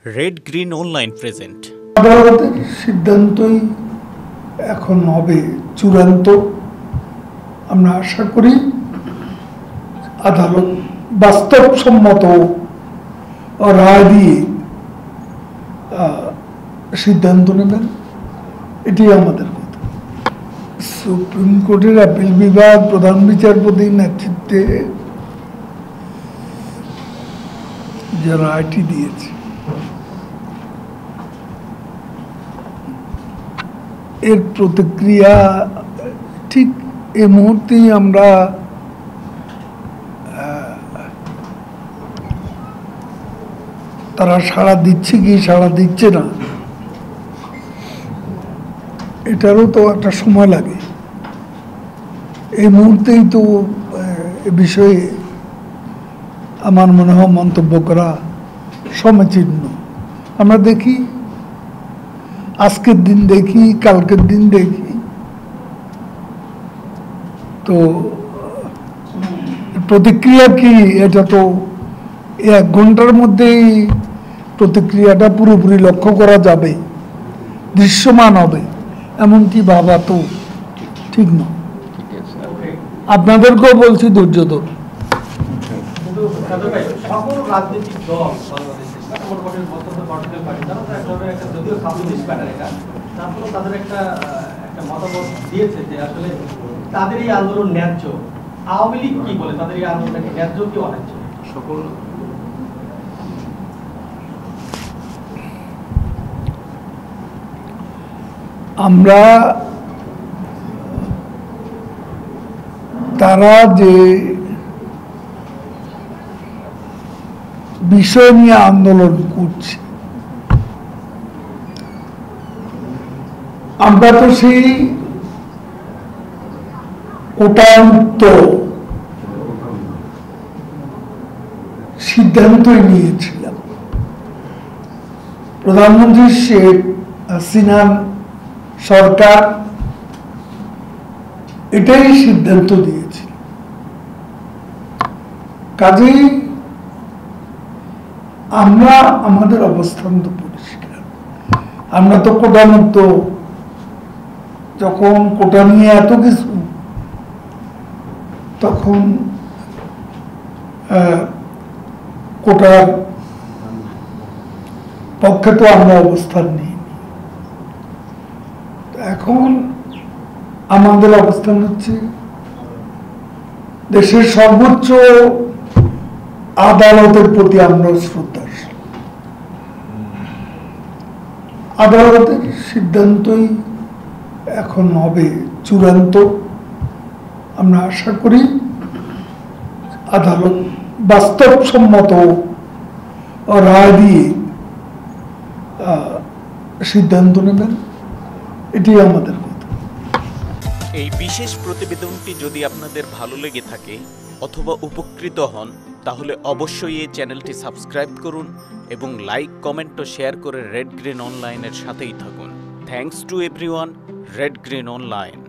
Red green online present. আদালতের সিদ্ধান্তই এখন হবে চূড়ান্ত। আমরা আশা করি আদালত বাস্তবসম্মত রায় দিয়ে সিদ্ধান্ত নেবেন, এটি আমাদের কথা। সুপ্রিম কোর্টের আপিল বিভাগ প্রধান বিচারপতির নেতৃত্বে যে রায়টি দিয়েছে, এর প্রতিক্রিয়া ঠিক এই মুহূর্তেই আমরা তারা সাড়া দিচ্ছে কি সাড়া দিচ্ছে না, এটারও তো একটা সময় লাগে। এই মুহূর্তেই তো এ বিষয়ে আমার মনে হয় মন্তব্য করা সমীচীন। আমরা দেখি, আজকের দিন দেখি, কালকের দিন দেখি, তো প্রতিক্রিয়া কি এটা তো এক ঘন্টার মধ্যেই প্রতিক্রিয়াটা পুরোপুরি লক্ষ্য করা যাবে, দৃশ্যমান হবে এমনকি ভাবা তো ঠিক নয়। আপনাদেরকেও বলছি ধৈর্য ধর। সকল রাজনৈতিক দল তাদের একটা মতামত দিয়েছে যে আসলে তাদের এই আন্দোলন ন্যায্য। আওয়ামী লীগ কি বলে, তাদের এই আন্দোলনটাকে ন্যায্য কি অন্যায্য? সকল আমরা তারা যে বিষয় নিয়ে আন্দোলন করছে, আমরা তো সেই কোটান্ত সিদ্ধান্তই নিয়েছিলাম। প্রধানমন্ত্রী শেখ হাসিনা সরকার এটাই সিদ্ধান্ত দিয়েছিল। কাজেই আমরা আমাদের অবস্থান তো পরিষ্কার। আমরা তো কোটামুক্ত, যখন কোটা নিয়ে এত কিছু, তখন কোটার পক্ষে তো আমরা অবস্থান নিই। এখন আমাদের অবস্থান হচ্ছে দেশের সর্বোচ্চ আদালতের প্রতি আমরা শ্রদ্ধাশীল। আদালতের সিদ্ধান্তই এখন হবে চূড়ান্ত। আমরা আশা করি আদালত বাস্তবসম্মত রায় দিয়ে সিদ্ধান্ত নেবেন, এটি আমাদের কথা। এই বিশেষ প্রতিবেদনটি যদি আপনাদের ভালো লেগে থাকে অথবা উপকৃত হন, তাহলে অবশ্যই এই চ্যানেলটি সাবস্ক্রাইব করুন এবং লাইক, কমেন্ট ও শেয়ার করে রেড গ্রিন অনলাইনের সাথেই থাকুন। Thanks to everyone. Red green online.